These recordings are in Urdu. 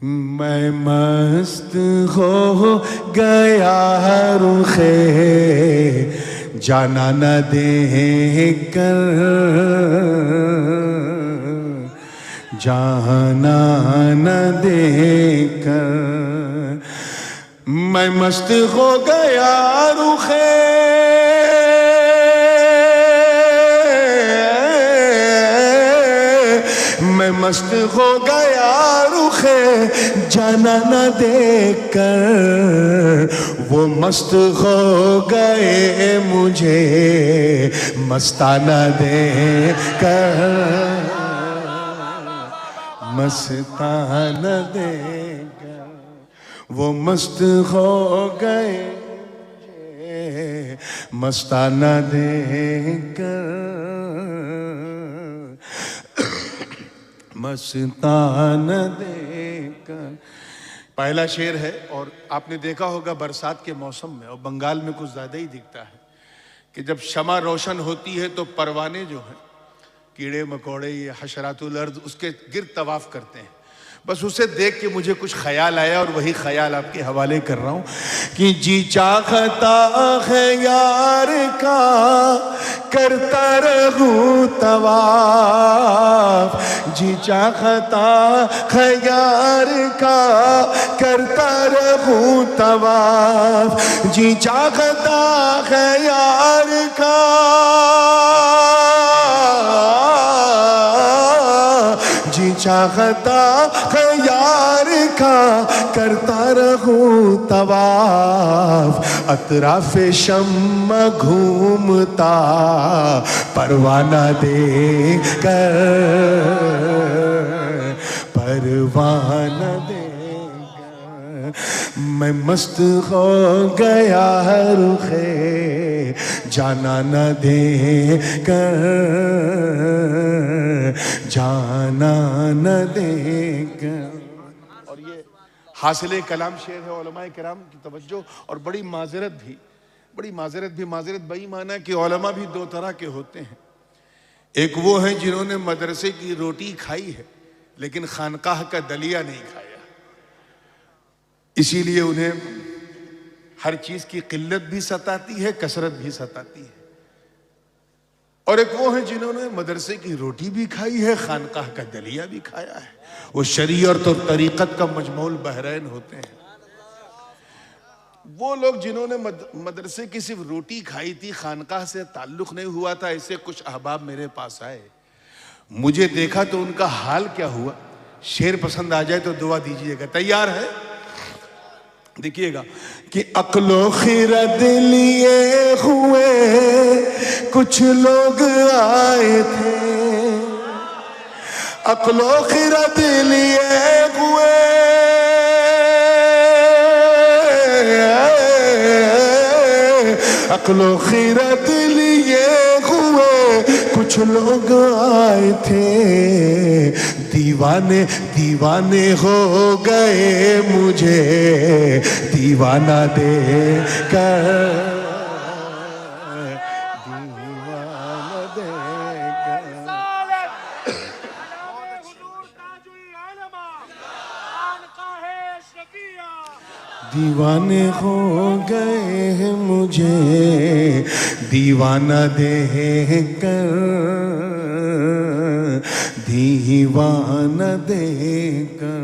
میں مست ہو گیا رخے جانا نہ دیکھ کر، جانا نہ دیکھ کر، میں مست ہو گیا رخے میں مست ہو گیا رخے جانا نہ دیکھ کر، وہ مست ہو گئے مجھے مستانہ دیکھ کر، مستانہ دیکھ کر، وہ مست ہو گئے مجھے مستانہ دیکھ کر، مستانہ دیکھ کر۔ پہلا شعر ہے، اور آپ نے دیکھا ہوگا برسات کے موسم میں، اور بنگال میں کچھ زیادہ ہی دکھتا ہے کہ جب شمع روشن ہوتی ہے تو پروانے جو ہیں، کیڑے مکوڑے یا حشرات الارض، اس کے گرد طواف کرتے ہیں۔ بس اسے دیکھ کے مجھے کچھ خیال آیا، اور وہی خیال آپ کے حوالے کر رہا ہوں کہ جی چاہتا ہے یار کا کرتا رہوں طواف، جی چاہتا ہے یار کا کرتا رہوں طواف، جی چاہتا ہے یار کا جی چاہتا ہے یار کا کرتا رہوں طواف، اطراف شمع گھومتا پروانہ دیکھ کر، پروانہ دیکھ کر، میں مست ہو گیا رخے جانا نہ دیکھ کر، جانا نہ دیکھ کر۔ اور یہ حاصل کلام شعر ہے، علماء کرام کی توجہ، اور بڑی معذرت معذرت بئی معنی کہ علماء بھی دو طرح کے ہوتے ہیں۔ ایک وہ ہیں جنہوں نے مدرسے کی روٹی کھائی ہے لیکن خانقاہ کا دلیا نہیں کھایا، اسی لیے انہیں ہر چیز کی قلت بھی ستاتی ہے، کثرت بھی ستاتی ہے۔ اور ایک وہ ہیں جنہوں نے مدرسے کی روٹی بھی کھائی ہے، خانقاہ کا دلیا بھی کھایا ہے، وہ شریعت اور طریقت کا مجموع البحرین ہوتے ہیں۔ وہ لوگ جنہوں نے مدرسے کی صرف روٹی کھائی تھی، خانقاہ سے تعلق نہیں ہوا تھا، ایسے کچھ احباب میرے پاس آئے، مجھے دیکھا تو ان کا حال کیا ہوا۔ شعر پسند آ جائے تو دعا دیجئے گا، تیار ہے؟ دیکھیے گا کہ عقل و خرد لیے ہوئے کچھ لوگ آئے تھے، عقل و خرد لیے ہوئے عقل و خرد لیے ہوئے کچھ لوگ آئے تھے، دیوانے ہو گئے مجھے دیوانہ دیکھ کر، دیوانہ دیکھ کر، دیوانے ہو گئے مجھے دیوانہ دیکھ کر، دیوانہ دیکھ کر۔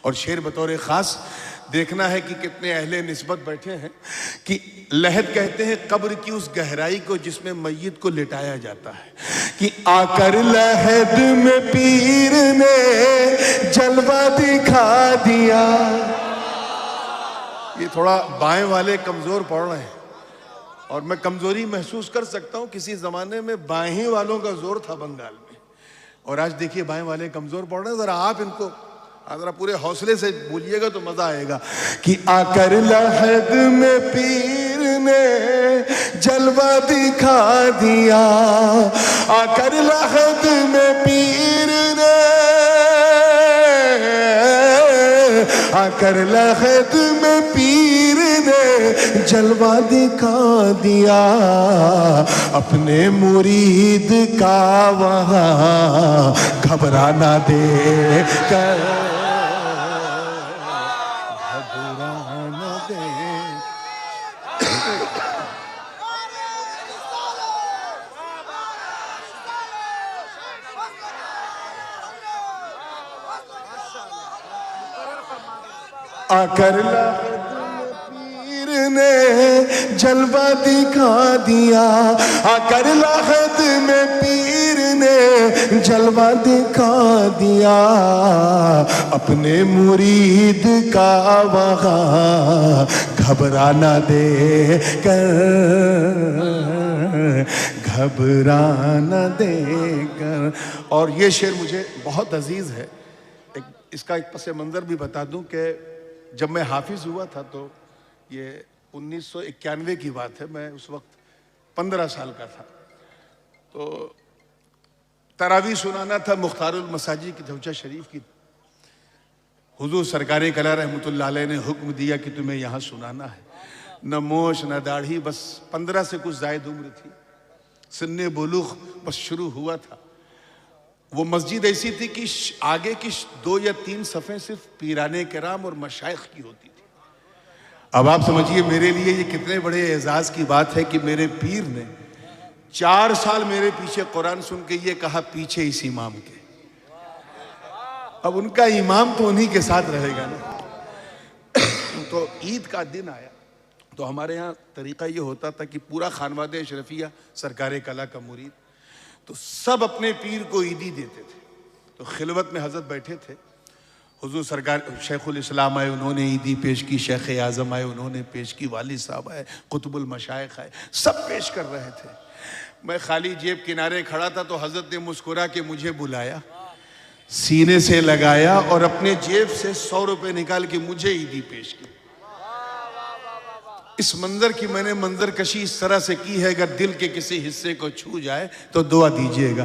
اور شعر بطور خاص دیکھنا ہے کہ کتنے اہل نسبت بیٹھے ہیں کہ لحد کہتے ہیں قبر کی اس گہرائی کو جس میں میت کو لٹایا جاتا ہے، کہ آ کر لحد میں پیر نے جلوہ دکھا دیا۔ یہ تھوڑا بائیں والے کمزور پڑھ رہے ہیں، اور میں کمزوری محسوس کر سکتا ہوں، کسی زمانے میں بائیں والوں کا زور تھا بنگال میں، اور آج دیکھیے بائیں والے کمزور پڑھ رہے ہیں۔ ذرا آپ ان کو ذرا پورے حوصلے سے بولیے گا تو مزہ آئے گا کہ آ کر لحد میں پیر نے جلوہ دکھا دیا، آ کر لحد میں پیر نے آ کر لحد میں پیر نے جلوہ دکھا دیا، اپنے مرید کا وہاں گھبرانا دیکھ کر، آ کر لاحت میں پیر نے جلوہ دکھا دیا، آ کر لاحت میں پیر نے جلوہ دکھا دیا، اپنے مرید کا وہاں گھبرانا دے کر، گھبرانا دے کر۔ اور یہ شعر مجھے بہت عزیز ہے۔ اس کا ایک پس منظر بھی بتا دوں کہ جب میں حافظ ہوا تھا تو یہ 1991 کی بات ہے، میں اس وقت 15 سال کا تھا، تو تراویح سنانا تھا مختار المساجد کی توچہ شریف کی۔ حضور سرکار کلا رحمۃ اللہ علیہ نے حکم دیا کہ تمہیں یہاں سنانا ہے، نہ موش نہ داڑھی، بس 15 سے کچھ زائد عمر تھی، سن بلوغ بس شروع ہوا تھا۔ وہ مسجد ایسی تھی کہ آگے کی 2 یا 3 صفیں صرف پیرانے کرام اور مشائخ کی ہوتی تھی۔ اب آپ سمجھیے میرے لیے یہ کتنے بڑے اعزاز کی بات ہے کہ میرے پیر نے 4 سال میرے پیچھے قرآن سن کے یہ کہا پیچھے اس امام کے۔ اب ان کا امام تو انہی کے ساتھ رہے گا نا۔ تو عید کا دن آیا تو ہمارے ہاں طریقہ یہ ہوتا تھا کہ پورا خانوادہ اشرفیہ سرکار کلا کا مرید، تو سب اپنے پیر کو عیدی دیتے تھے۔ تو خلوت میں حضرت بیٹھے تھے، حضور سرکار شیخ الاسلام آئے، انہوں نے عیدی پیش کی، شیخ اعظم آئے، انہوں نے پیش کی، والد صاحب آئے، قطب المشائخ آئے، سب پیش کر رہے تھے۔ میں خالی جیب کنارے کھڑا تھا تو حضرت نے مسکرا کے مجھے بلایا، سینے سے لگایا اور اپنے جیب سے 100 روپے نکال کے مجھے عیدی پیش کی۔ اس منظر کی میں نے منظر کشی اس طرح سے کی ہے، اگر دل کے کسی حصے کو چھو جائے تو دعا دیجئے گا،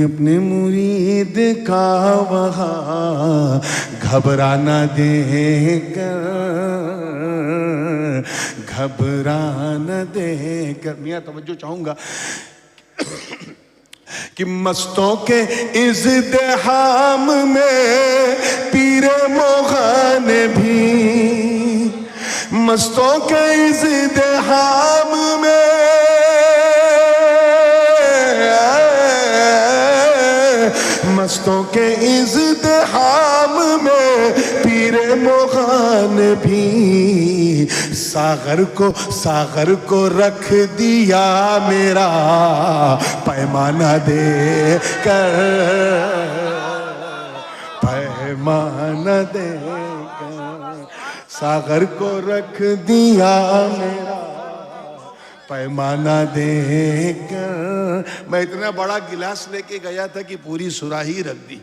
اپنے مرید کا وہاں گھبرانا دے کر، گھبرانا دے کر۔ میاں توجہ چاہوں گا کہ مستوں کے ازدحام میں پیر مغان بھی، مستوں کے ازدحام میں مستوں کے ازدحام میں پیر مغان بھی ساغر کو رکھ دیا میرا پیمانہ دے کر، پیمانہ دے کر، ساغر کو رکھ دیا میرا پیمانہ دے کر۔ میں اتنا بڑا گلاس لے کے گیا تھا کہ پوری سراہی رکھ دی،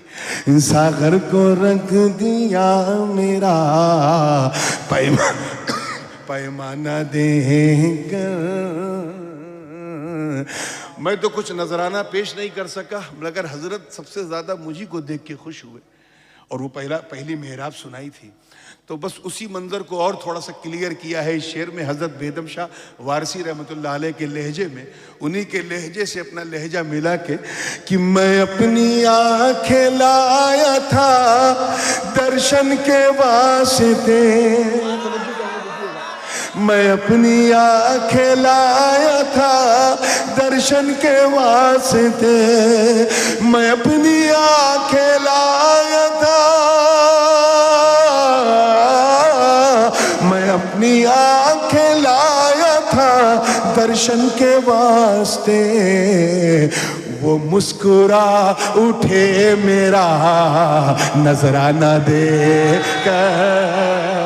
ساغر کو رکھ دیا میرا پیمانہ دے کر۔ میں تو کچھ نذرانہ پیش نہیں کر سکا، مگر حضرت سب سے زیادہ مجھے کو دیکھ کے خوش ہوئے، اور وہ پہلی محراب سنائی تھی، تو بس اسی منظر کو اور تھوڑا سا کلیئر کیا ہے اس شعر میں۔ حضرت بیدم شاہ وارسی رحمۃ اللہ علیہ کے لہجے میں، انہی کے لہجے سے اپنا لہجہ ملا کے کہ میں اپنی آنکھیں لایا تھا درشن کے واسطے، میں اپنی آنکھیں لایا تھا درشن کے واسطے، میں اپنی آنکھیں لایا تھا، میں اپنی آنکھیں لایا تھا درشن کے واسطے، وہ مسکرا اٹھے میرا نذرانہ دے کر،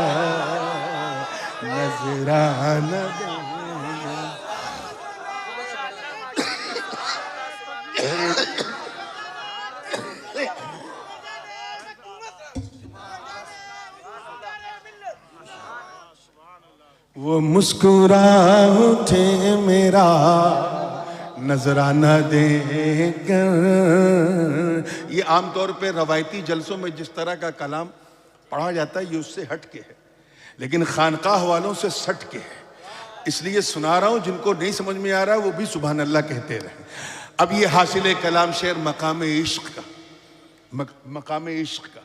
نذرانہ دے۔ وہ مسکرا اٹھے میرا نذرانہ دے کر۔ یہ عام طور پہ روایتی جلسوں میں جس طرح کا کلام پڑھا جاتا ہے یہ اس سے ہٹ کے ہے، لیکن خانقاہ والوں سے سٹ کے ہے، اس لیے سنا رہا ہوں، جن کو نہیں سمجھ میں آ رہا وہ بھی سبحان اللہ کہتے رہے۔ اب یہ حاصل کلام شعر مقام عشق کا، مقام عشق کا۔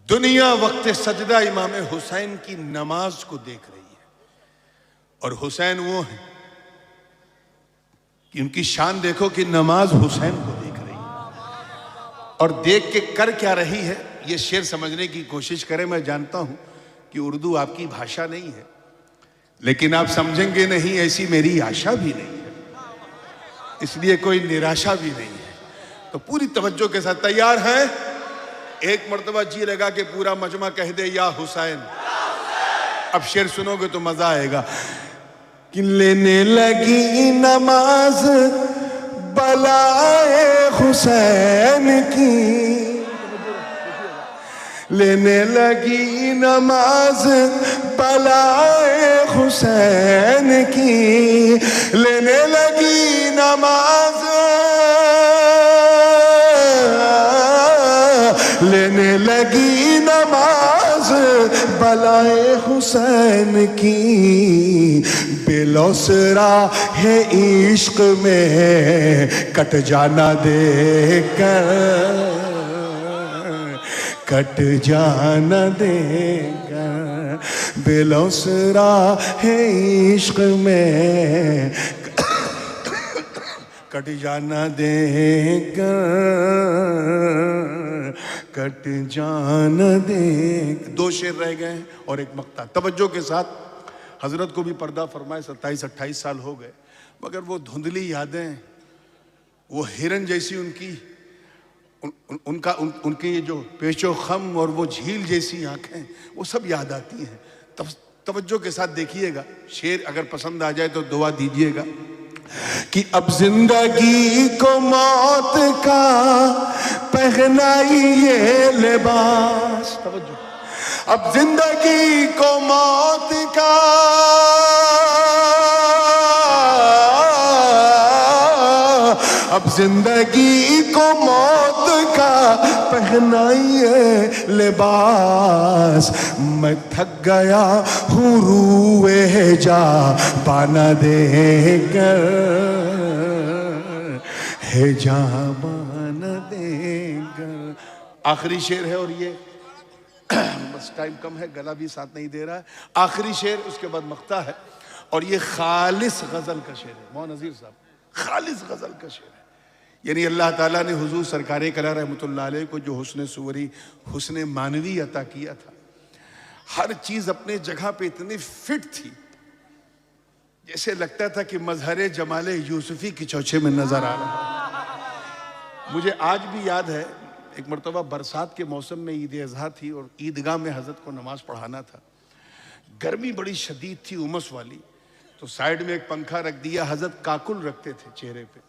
دنیا وقت سجدہ امام حسین کی نماز کو دیکھ رہی ہے، اور حسین وہ ہیں کہ ان کی شان دیکھو کہ نماز حسین کو دیکھ رہی ہے، اور دیکھ کے کر کیا رہی ہے یہ شعر سمجھنے کی کوشش کریں۔ میں جانتا ہوں کہ اردو آپ کی بھاشا نہیں ہے، لیکن آپ سمجھیں گے نہیں ایسی میری آشا بھی نہیں ہے، اس لیے کوئی نراشا بھی نہیں ہے۔ تو پوری توجہ کے ساتھ تیار ہیں؟ ایک مرتبہ جی لگا کہ پورا مجمع کہہ دے یا حسین۔ اب شعر سنو گے تو مزہ آئے گا کہ لینے لگی نماز بلائے حسین کی، لینے لگی نماز بلائے حسین کی، لینے لگی نماز، لینے لگی نماز بلائے حسین کی، بے لوسرا ہے عشق میں کٹ جانا دے کر، کٹ جانا دے گا، بے لوسرا ہے عشق میں کٹ جانا دے گا، کٹ جانا دے گا۔ دو شعر رہ گئے ہیں اور ایک مقطع۔ توجہ کے ساتھ، حضرت کو بھی پردہ فرمائے 27-28 سال ہو گئے، مگر وہ دھندلی یادیں، وہ ہرن جیسی ان کی یہ جو پیش و خم اور وہ جھیل جیسی آنکھیں، وہ سب یاد آتی ہیں۔ توجہ کے ساتھ دیکھیے گا، شعر اگر پسند آ جائے تو دعا دیجیے گا کہ اب زندگی کو موت کا پہنائیے لباس، توجہ، اب زندگی کو موت کا اب زندگی کو موت کا پہنائیے لباس، میں تھک گیا ہوں روئے جا بانا دے کر، ہے جا بانا دے کر۔ آخری شعر ہے اور یہ بس ٹائم کم ہے، گلا بھی ساتھ نہیں دے رہا ہے۔ آخری شعر، اس کے بعد مقطع ہے، اور یہ خالص غزل کا شعر ہے۔ مولانا نذیر صاحب، خالص غزل کا شعر ہے، یعنی اللہ تعالیٰ نے حضور سرکار کلام رحمۃ اللہ علیہ کو جو حسن صوری، حسن معنوی عطا کیا تھا، ہر چیز اپنے جگہ پہ اتنی فٹ تھی، جیسے لگتا تھا کہ مظہر جمال یوسفی کی چوچھے میں نظر آ رہا۔ مجھے آج بھی یاد ہے، ایک مرتبہ برسات کے موسم میں عید اضحیٰ تھی اور عیدگاہ میں حضرت کو نماز پڑھانا تھا، گرمی بڑی شدید تھی، امس والی، تو سائیڈ میں ایک پنکھا رکھ دیا، حضرت کاکل رکھتے تھے چہرے پہ،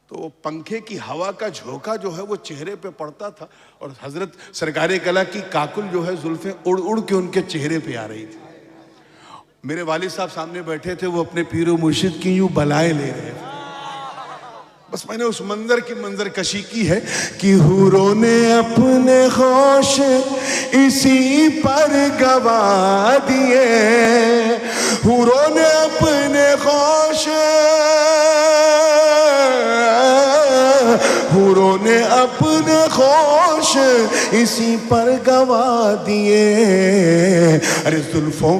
تو پنکھے کی ہوا کا جھونکا جو ہے وہ چہرے پہ پڑتا تھا، اور حضرت سرکار کلام کی کاکل جو ہے زلفیں اڑ اڑ کے ان کے چہرے پہ آ رہی تھی۔ میرے والد صاحب سامنے بیٹھے تھے، وہ اپنے پیر و مرشد کی یوں بلائیں لے رہے تھے۔ بس میں نے اس منظر کی منظر کشی کی ہے کہ حوروں نے اپنے ہوش اسی پر گوا دیے، حوروں نے اپنے ہوش، حوروں نے اپنے ہوش اسی پر گوا دیے، ارے زلفوں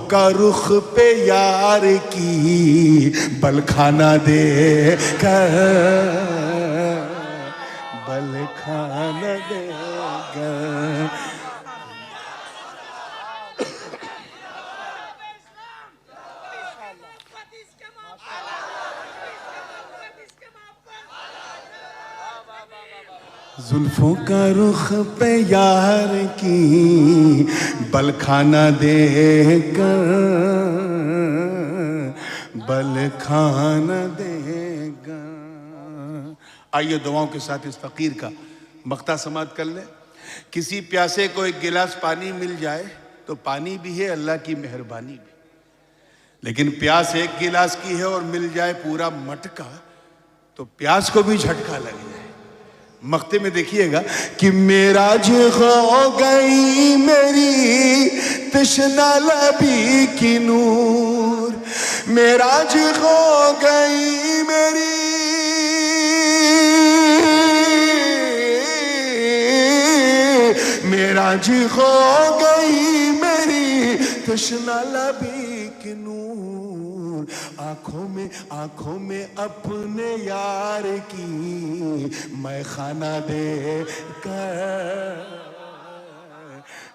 کا رخ پہ یار کی بل کھانا دے کر، بل کھانا دے کر۔ زلفوں کا رخ پہ یار کی بل کھانا دے کر، بل کھانا دے گا۔ آئیے دعاؤں کے ساتھ اس فقیر کا مقطع سماعت کر لیں۔ کسی پیاسے کو ایک گلاس پانی مل جائے تو پانی بھی ہے، اللہ کی مہربانی بھی، لیکن پیاس ایک گلاس کی ہے اور مل جائے پورا مٹکا تو پیاس کو بھی جھٹکا لگ جائے۔ مقطع میں دیکھیے گا کہ معراج ہو گئی میری تشنا لبی کی نور، معراج ہو گئی میری، معراج ہو گئی میری تشنا لبی کی نور، آنکھوں میں اپنے یار کی میں خانہ دے کر،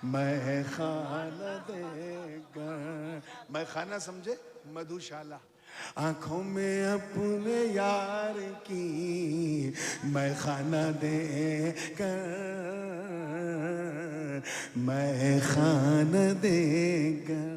میں خانہ دے کر. میں خانہ سمجھے؟ مدھوشالہ. آنکھوں میں اپنے یار کی میں خانہ دے کر، میں خانہ دے کر